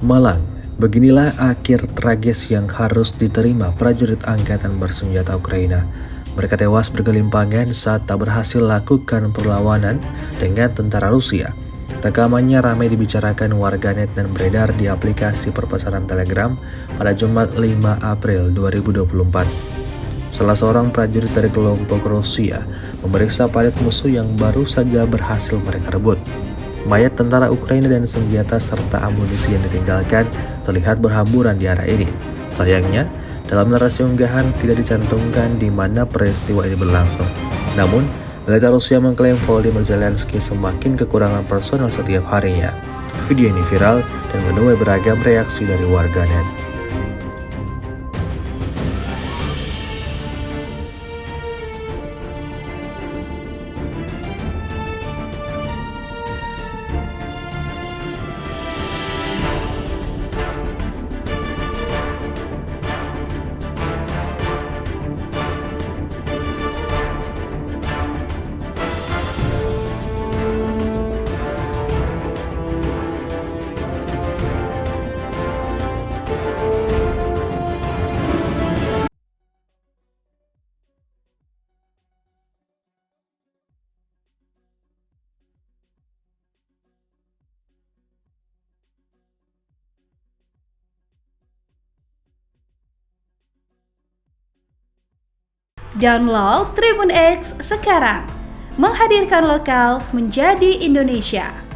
Malang, beginilah akhir tragis yang harus diterima prajurit angkatan bersenjata Ukraina. Mereka tewas bergelimpangan saat tak berhasil lakukan perlawanan dengan tentara Rusia. Rekamannya ramai dibicarakan warganet dan beredar di aplikasi perpesanan Telegram pada Jumat 5 April 2024. Salah seorang prajurit dari kelompok Rusia memeriksa parit musuh yang baru saja berhasil mereka rebut. Mayat tentara Ukraina dan senjata serta amunisi yang ditinggalkan terlihat berhamburan di arah ini. Sayangnya, dalam narasi unggahan tidak dicantumkan di mana peristiwa ini berlangsung. Namun, militer Rusia mengklaim Volodymyr Zelensky semakin kekurangan personel setiap harinya. Video ini viral dan menuai beragam reaksi dari warganet. Download Tribun X sekarang, menghadirkan lokal menjadi Indonesia.